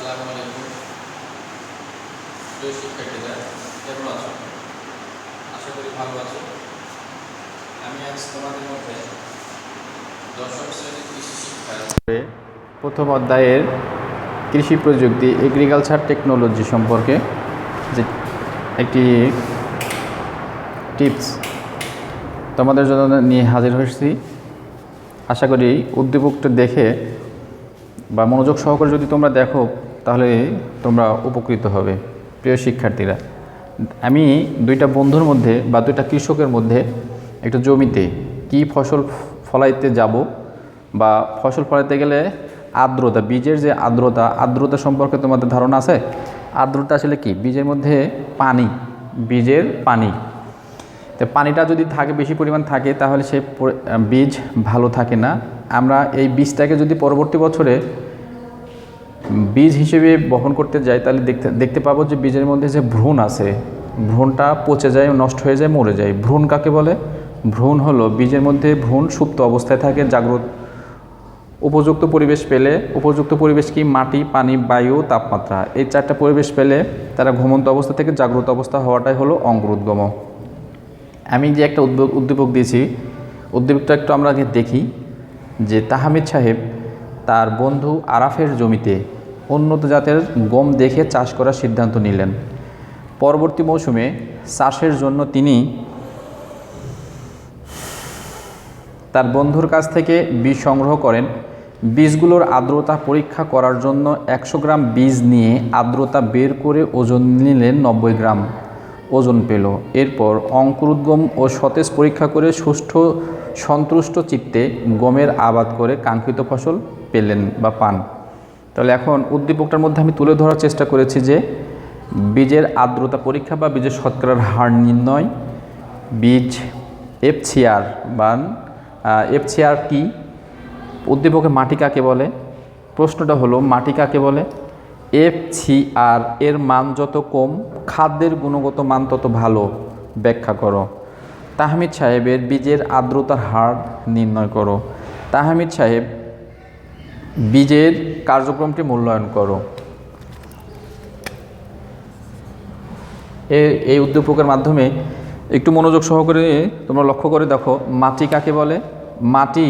আসসালামু আলাইকুম প্রিয় শিক্ষার্থীরা, কেমন আছো? আশা করি ভালো আছো। আমি আজ তোমাদের মধ্যে দশম শ্রেণীর কৃষি শিক্ষার প্রথম অধ্যায়ের কৃষি প্রযুক্তি এগ্রিকালচার টেকনোলজি সম্পর্কে যে একটি টিপস তোমাদের জন্য নিয়ে হাজির হয়েছি। আশা করি উদ্দীপকটা দেখে বা মনোযোগ সহকারে যদি তোমরা দেখো তাহলে তোমরা উপকৃত হবে। প্রিয় শিক্ষার্থীরা, আমি দুইটা বন্ধুর মধ্যে বা দুইটা কৃষকের মধ্যে একটা জমিতে কি ফসল ফলাইতে যাব বা ফসল ফলাইতে গেলে আর্দ্রতা, বীজের যে আর্দ্রতা সম্পর্কে তোমাদের ধারণা আছে? আর্দ্রতা আসলে কি? বীজের মধ্যে পানি, বীজের পানি, তো পানিটা যদি থাকে, বেশি পরিমাণ থাকে, তাহলে সে বীজ ভালো থাকে না। আমরা এই বীজটাকে যদি পরবর্তী বছরে বীজ হিসেবে বহন করতে যাই তাহলে দেখতে পাবো যে বীজের মধ্যে যে ভ্রূণ আছে, ভ্রূণটা পচে যায়, নষ্ট হয়ে যায়, মরে যায়। ভ্রূণ কাকে বলে? ভ্রূণ হলো বীজের মধ্যে ভ্রূণ সুপ্ত অবস্থায় থাকে, জাগ্রত উপযুক্ত পরিবেশ পেলে, উপযুক্ত পরিবেশ কি? মাটি, পানি, বায়ু, তাপমাত্রা, এই চারটা পরিবেশ পেলে তারা ঘুমন্ত অবস্থা থেকে জাগ্রত অবস্থা হওয়াটাই হলো অঙ্কুরোদ্গম। আমি যে একটা উদ্দীপক দিয়েছি, উদ্দীপকটা একটু আমরা আগে দেখি যে তাহমিদ সাহেব তার বন্ধু আরাফের জমিতে উন্নত জাতের গম দেখে চাষ করার সিদ্ধান্ত নিলেন। পরবর্তী মৌসুমে চাষের জন্য তিনি তার বন্ধুর কাছ থেকে বীজ সংগ্রহ করেন। বীজগুলোর আর্দ্রতা পরীক্ষা করার জন্য 100 গ্রাম বীজ নিয়ে আর্দ্রতা বের করে ওজন নিলেন 90 গ্রাম ওজন পেল। এরপর অঙ্কুরোদ্গম ও সতেজ পরীক্ষা করে সুষ্ঠু সন্তুষ্ট চিত্তে গমের আবাদ করে কাঙ্ক্ষিত ফসল পেলেন বা পান। তাহলে এখন উদ্দীপকটার মধ্যে আমি তুলে ধরার চেষ্টা করেছি যে বীজের আর্দ্রতা পরীক্ষা বা বীজের শতকরার হার নির্ণয়, বীজ এফসিআর বা এফসিআর কি, উদ্দীপকে মাটি কাকে বলে, প্রশ্নটা হলো মাটি কাকে বলে, এফসিআর এর মান যত কম খাদ্যের গুণগত মান তত ভালো, ব্যাখ্যা করো। তাহমিদ সাহেবের বীজের আর্দ্রতার হার নির্ণয় করো। তাহমিদ সাহেব বীজের কার্যক্রমটি মূল্যায়ন করো। এই উদ্দীপকের মাধ্যমে একটু মনোযোগ সহকারে তোমরা লক্ষ্য করে দেখো, মাটি কাকে বলে? মাটি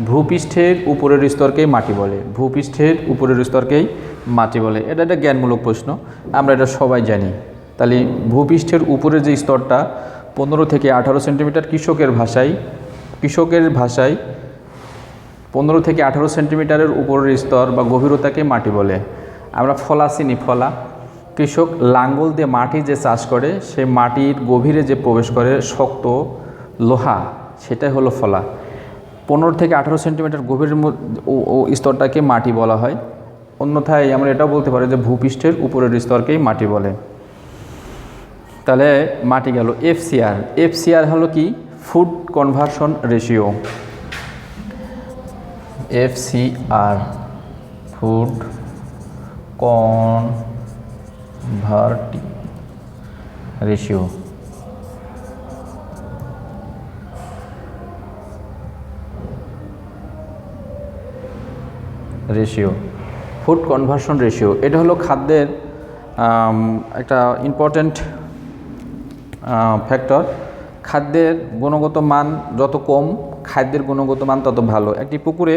ভূপৃষ্ঠের উপরের স্তরকেই মাটি বলে, ভূপৃষ্ঠের উপরের স্তরকেই মাটি বলে। এটা একটা জ্ঞানমূলক প্রশ্ন, আমরা এটা সবাই জানি। তাহলে ভূপৃষ্ঠের উপরের যে স্তরটা 15 থেকে 18 সেন্টিমিটার, কৃষকের ভাষায় 15 থেকে 18 সেন্টিমিটারের উপরের স্তর বা গভীরতাকে মাটি বলে। আমরা ফলা চিনি, ফলা, কৃষক লাঙ্গল দিয়ে মাটি যে চাষ করে, সে মাটির গভীরে যে প্রবেশ করে শক্ত লোহা, সেটাই হলো ফলা। 15 থেকে 18 সেন্টিমিটার গভীরের স্তরটাকে মাটি বলা হয়। অন্যথায় আমরা এটাও বলতে পারি যে ভূপৃষ্ঠের উপরের স্তরকেই মাটি বলে। তাহলে মাটি গেল। এফসিআর, এফসিআর হলো কি? Food conversion ratio. FCR food conversion ratio. Food conversion ratio, এটা হলো খাদ্যের একটা ইম্পর্ট্যান্ট ফ্যাক্টর। খাদ্যের গুণগত মান যত কম, খাদ্যের গুণগত মান তত ভালো। একটি পুকুরে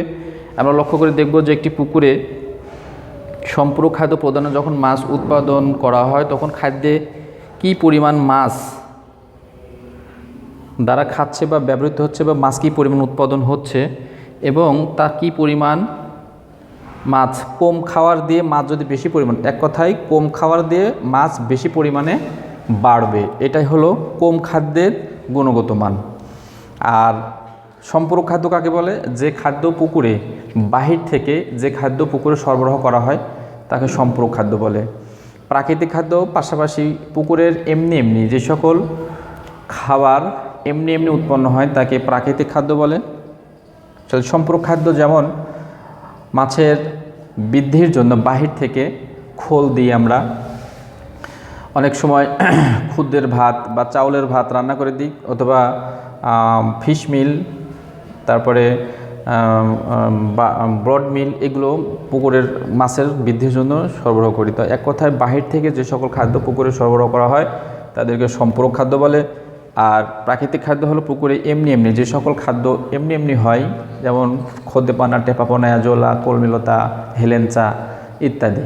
আমরা লক্ষ্য করে দেখব যে একটি পুকুরে সম্পূরক খাদ্য প্রদানে যখন মাছ উৎপাদন করা হয়, তখন খাদ্যে কি পরিমাণ মাছ দ্বারা খাচ্ছে বা ব্যবহৃত হচ্ছে, বা মাছ কী পরিমাণ উৎপাদন হচ্ছে, এবং তা কী পরিমাণ মাছ কম খাওয়ার দিয়ে মাছ যদি বেশি পরিমাণ, এক কথায় কম খাওয়ার দিয়ে মাছ বেশি পরিমাণে বাড়বে, এটাই হলো কম খাদ্যের গুণগত মান। আর সম্পূরক খাদ্য কাকে বলে? যে খাদ্য পুকুরে বাহির থেকে যে খাদ্য পুকুরে সরবরাহ করা হয় তাকে সম্পূরক খাদ্য বলে। প্রাকৃতিক খাদ্য পাশাপাশি পুকুরের এমনি যে সকল খাবার এমনি উৎপন্ন হয় তাকে প্রাকৃতিক খাদ্য বলে। সম্পূরক খাদ্য যেমন মাছের বৃদ্ধির জন্য বাহির থেকে খোল দিয়ে আমরা অনেক সময় খুদের ভাত বা চাউলের ভাত রান্না করে দিই, অথবা ফিশ মিল, তারপরে বা ব্রড মিল এগুলো পুকুরের মাছের বৃদ্ধির জন্য সরবরাহ করি। তো এক কথায় বাহির থেকে যে সকল খাদ্য পুকুরে সরবরাহ করা হয় তাদেরকে সম্পূরক খাদ্য বলে। আর প্রাকৃতিক খাদ্য হলো পুকুরে এমনি এমনি যে সকল খাদ্য এমনি এমনি হয়, যেমন খদ্দেপানা, টেপাপোনা, জোলা, কলমিলতা, হেলেঞ্চা ইত্যাদি,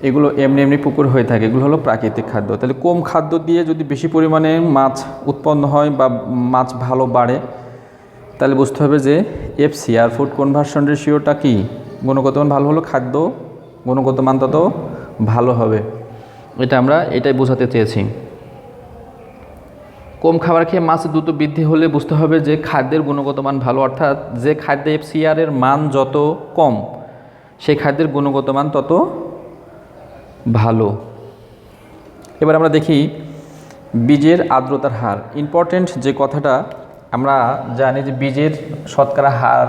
এগুলো এমনি এমনি পুকুর হয়ে থাকে, এগুলো হলো প্রাকৃতিক খাদ্য। তাহলে কম খাদ্য দিয়ে যদি বেশি পরিমাণে মাছ উৎপন্ন হয় বা মাছ ভালো বাড়ে, তাহলে বুঝতে হবে যে এফসি আর ফুড কনভার্সন রেশিওটা কি, গুণগত মান ভালো হলো খাদ্য গুণগত মান তত ভালো হবে। এটাই বোঝাতে চেয়েছি। কম খাবার খেয়ে মাছ দ্রুত বৃদ্ধি হলে বুঝতে হবে যে খাদ্যের গুণগত মান ভালো, অর্থাৎ যে খাদ্যে এফসিআর এর মান যত কম সেই খাদ্যের গুণগত মান তত ভালো। এবার আমরা দেখি বীজের আর্দ্রতার হার। ইম্পর্টেন্ট যে কথাটা আমরা জানি যে বীজের শতকরা হার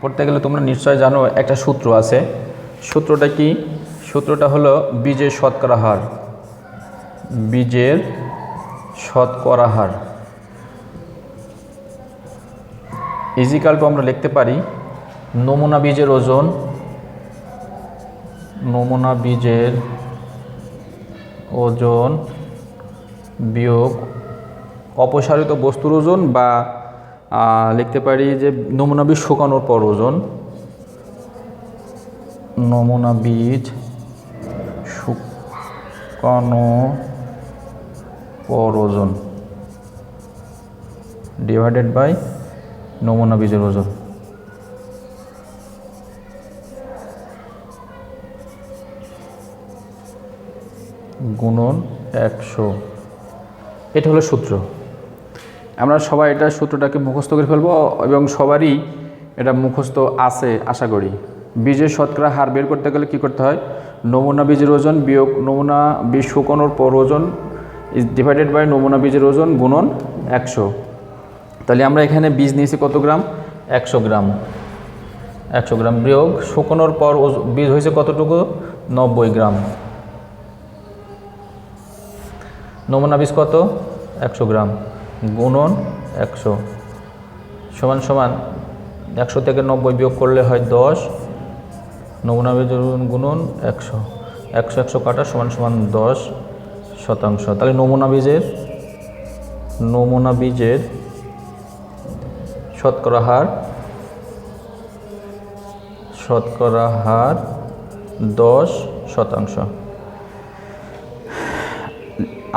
পড়তে গেলে তোমরা নিশ্চয় জানো একটা সূত্র আছে। সূত্রটা কি? সূত্রটা হলো বীজের শতকরা হার। বীজের শতকরা হার ইজিক্যাল টু আমরা লিখতে পারি নমুনা বীজের ওজন, নমুনা বীজের ওজন বিয়োগ অপসারিত বস্তুর ওজন, বা লিখতে পারি যে নমুনা বীজ শুকানোর পর ওজন, নমুনা বীজ শুকানো পর ওজন ডিভাইডেড বাই নমুনা বীজের ওজন। গুণন 100। এটা হলো সূত্র। আমরা সবাই এটা সূত্রটাকে মুখস্থ করে ফেলবো এবং সবারই এটা মুখস্থ আছে আশা করি। বীজের শতকরা হার বের করতে গেলে কী করতে হয়? নমুনা বীজের ওজন বিয়োগ নমুনা বীজ শুকানোর পর ওজন ইজ ডিভাইডেড বাই নমুনা বীজের ওজন গুণন 100। তাহলে আমরা এখানে বীজ নিয়েছি কত গ্রাম? 100 গ্রাম। 100 গ্রাম বিয়োগ শুকানোর পর বীজ হয়েছে কতটুকু? 90 গ্রাম। নমুনা বীজ কত? 100 গ্রাম গুণন 100 সমান সমান 100 থেকে 90 বিয়োগ করলে হয় 10। নমুনা বীজের গুণন 100, 100 কাটা সমান সমান 10%। তাহলে নমুনা বীজের শতকরা হার 10%।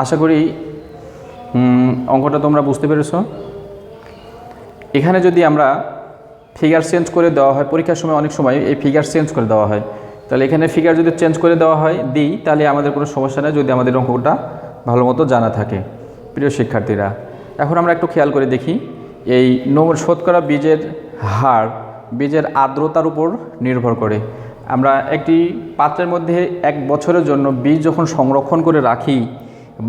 আশা করি অঙ্কটা তোমরা বুঝতে পেরেছো। এখানে যদি আমরা ফিগার চেঞ্জ করে দেওয়া হয়, পরীক্ষার সময় অনেক সময় এই ফিগার চেঞ্জ করে দেওয়া হয়, তাহলে এখানে ফিগার যদি চেঞ্জ করে দেওয়া হয় তাহলে আমাদের কোনো সমস্যা নেই, যদি আমাদের অঙ্কটা ভালো মতো জানা থাকে। প্রিয় শিক্ষার্থীরা, এখন আমরা একটু খেয়াল করে দেখি এই শতকরা বীজের হার বীজের আর্দ্রতার উপর নির্ভর করে। আমরা একটি পাত্রের মধ্যে 1 বছরের জন্য বীজ যখন সংরক্ষণ করে রাখি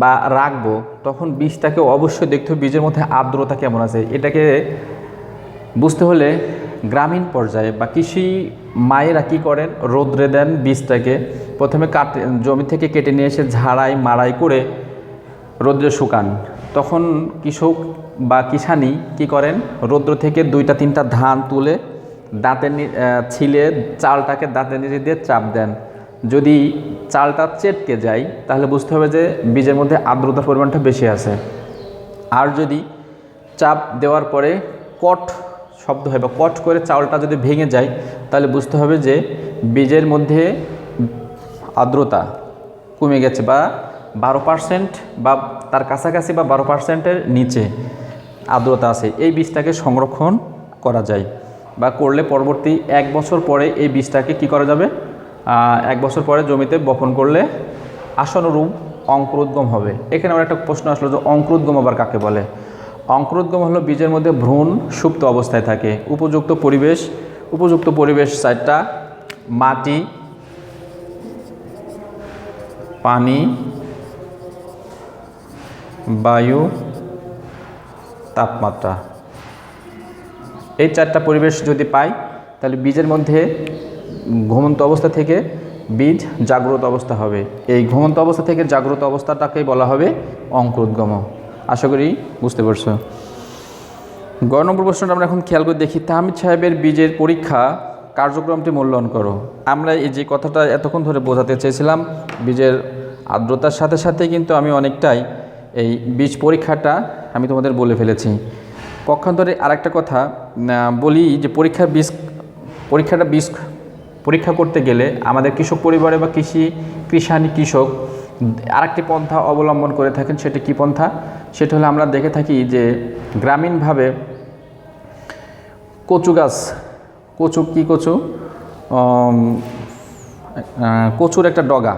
বা রাখবো, তখন বীজটাকে অবশ্যই দেখতে হবে বীজের মধ্যে আর্দ্রতা কেমন আছে। এটাকে বুঝতে হলে গ্রামীণ পর্যায়ে বা কৃষি মায়েরা কী করেন? রোদ্রে দেন বীজটাকে, প্রথমে জমি থেকে কেটে নিয়ে এসে ঝাড়াই মাড়াই করে রোদ্রে শুকান। তখন কৃষক বা কিষানি কি করেন? রৌদ্র থেকে 2-3টা ধান তুলে দাঁতে ছিলে চালটাকে দাঁতের নিচে দিয়ে চাপ দেন। যদি চালটা চেটকে যায় তাহলে বুঝতে হবে যে বীজের মধ্যে আর্দ্রতার পরিমাণটা বেশি আছে। আর যদি চাপ দেওয়ার পরে কট শব্দ হয় বা কট করে চাউলটা যদি ভেঙে যায় তাহলে বুঝতে হবে যে বীজের মধ্যে আর্দ্রতা কমে গেছে, বা 12% বা তার কাছাকাছি বা 12%-এর নিচে আর্দ্রতা আছে। এই বীজটাকে সংরক্ষণ করা যায় বা করলে পরবর্তী 1 বছর পরে এই বীজটাকে কি করা যাবে? 1 বছর পরে জমিতে বপন করলে আশানুরূপ অঙ্কুরোদ্গম হবে। এখানে আমার একটা প্রশ্ন আসলো যে অঙ্কুরোদ্গম আবার কাকে বলে? অঙ্কুরোদ্গম হলো বীজের মধ্যে ভ্রূণ সুপ্ত অবস্থায় থাকে। উপযুক্ত পরিবেশ 4টা: মাটি, পানি, বায়ু, তাপমাত্রা। এই 4টা পরিবেশ যদি পাই তাহলে বীজের মধ্যে ঘুমন্ত অবস্থা থেকে বীজ জাগ্রত অবস্থা হবে। এই ঘুমন্ত অবস্থা থেকে জাগ্রত অবস্থাটাকেই বলা হবে অঙ্কুরোদ্গম। আশা করি বুঝতে পারছো। গ নম্বর প্রশ্নটা আমরা এখন খেয়াল করে দেখি। তাহমিদ সাহেবের বীজের পরীক্ষা কার্যক্রমটি মূল্যায়ন করো। আমরা এই যে কথাটা এতক্ষণ ধরে বোঝাতে চেয়েছিলাম, বীজের আর্দ্রতার সাথে সাথে কিন্তু আমি অনেকটাই এই বীজ পরীক্ষাটা আমি তোমাদের বলে ফেলেছি। পক্ষান্তরে আরেকটা কথা বলি যে পরীক্ষাটা বীজ পরীক্ষা করতে গেলে আমাদের কৃষক পরিবারে বা কৃষক আরেকটি পন্থা অবলম্বন করে থাকেন। সেটা কী পন্থা? সেটা হলো আমরা দেখে থাকি যে গ্রামীণভাবে কচুর একটা ডগা,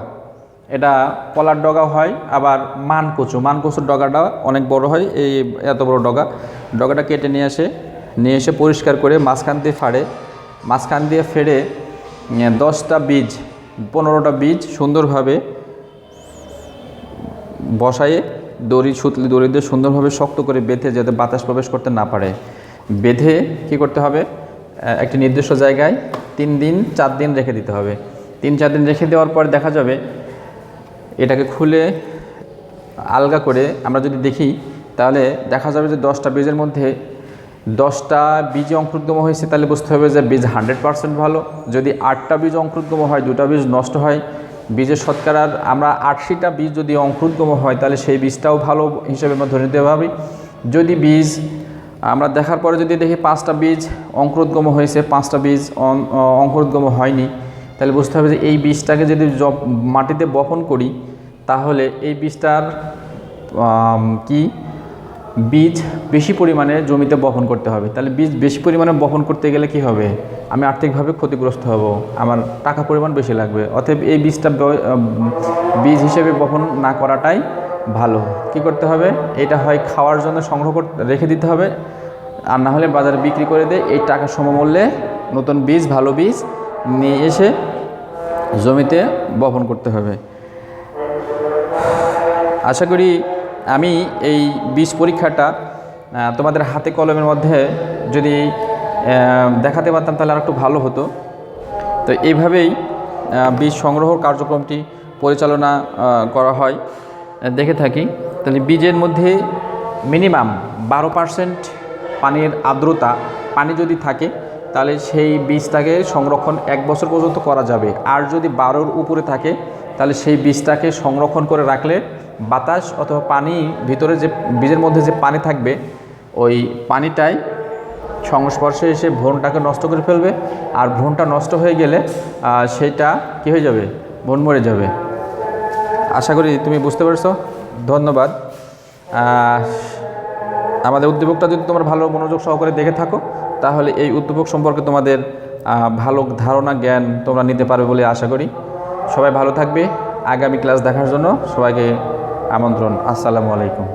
এটা কলার ডগা হয়, আবার মানকচুর ডগাটা অনেক বড় হয়, এই এত বড় ডগাটা কেটে নিয়ে এসে পরিষ্কার করে মাঝখান দিয়ে ফেড়ে 10টা বীজ 15টা বীজ সুন্দরভাবে বসায়ে দড়ি দিয়ে সুন্দরভাবে শক্ত করে বেঁধে, যাতে বাতাস প্রবেশ করতে না পারে, বেঁধে কী করতে হবে, একটি নির্দিষ্ট জায়গায় 3 দিন 4 দিন রেখে দিতে হবে। 3-4 দিন রেখে দেওয়ার পর দেখা যাবে এটাকে খুলে আলগা করে আমরা যদি দেখি, তাহলে দেখা যাবে যে 10টা বীজের মধ্যে 10টা বীজ অঙ্কুরোদ্গম হয়েছে, তাহলে বুঝতে হবে যে বীজ 100% ভালো। যদি 8টা বীজ অঙ্কুরোদ্গম হয়, 2টা বীজ নষ্ট হয়, বীজের শতকরার আমরা 80টা বীজ যদি অঙ্কুরোদ্গম হয়, তাহলে সেই বীজটাও ভালো হিসেবে আমরা ধরে নিতে হবে। যদি বীজ আমরা দেখার পরে যদি দেখি 5টা বীজ অঙ্কুরোদ্গম হয়েছে, 5টা বীজ অঙ্কুরোদ্গম হয়নি, তাহলে বুঝতে হবে যে এই বীজটাকে যদি মাটিতে বপন করি, তাহলে এই বীজটার বীজ বেশি পরিমাণে জমিতে বপন করতে হবে। তাহলে বীজ বেশি পরিমাণে বপন করতে গেলে কি হবে, আমি আর্থিকভাবে ক্ষতিগ্রস্ত হব, আমার টাকা পরিমাণ বেশি লাগবে। অতএব এই বীজ হিসেবে বপন না করাটাই ভালো। কি করতে হবে, এটা হয় খাওয়ার জন্য সংগ্রহ রেখে দিতে হবে, আর না হলে বাজারে বিক্রি করে দিয়ে এই টাকার সমমূল্যে নতুন বীজ, ভালো বীজ নিয়ে এসে জমিতে বপন করতে হবে। আশা করি আমি এই বীজ পরীক্ষাটা তোমাদের হাতে কলমের মধ্যে যদি দেখাতে পারতাম তাহলে আর একটু ভালো হতো। তো এইভাবেই বীজ সংগ্রহ কার্যক্রমটি পরিচালনা করা হয়, দেখে থাকি। তাহলে বীজের মধ্যে মিনিমাম 12% পানির আর্দ্রতা, পানি যদি থাকে তাহলে সেই বীজটাকে সংরক্ষণ 1 বছর পর্যন্ত করা যাবে। আর যদি 12-র উপরে থাকে তাহলে সেই বীজটাকে সংরক্ষণ করে রাখলে বাতাস অথবা পানি, ভিতরে যে বীজের মধ্যে যে পানি থাকবে, ওই পানিটাই সংস্পর্শে এসে ভ্রূণটাকে নষ্ট করে ফেলবে। আর ভ্রূণটা নষ্ট হয়ে গেলে সেটা কী হয়ে যাবে, ভ্রূণ মরে যাবে। আশা করি তুমি বুঝতে পারছো। ধন্যবাদ। আমাদের উদ্দীপকটা যদি তোমরা ভালো মনোযোগ সহকারে দেখে থাকো, তাহলে এই উদ্দীপক সম্পর্কে তোমাদের ভালো ধারণা, জ্ঞান তোমরা নিতে পারবে বলে আশা করি। সবাই ভালো থাকবে। আগামী ক্লাস দেখার জন্য সবাইকে আমন্ত্রণ। আসসালামু আলাইকুম।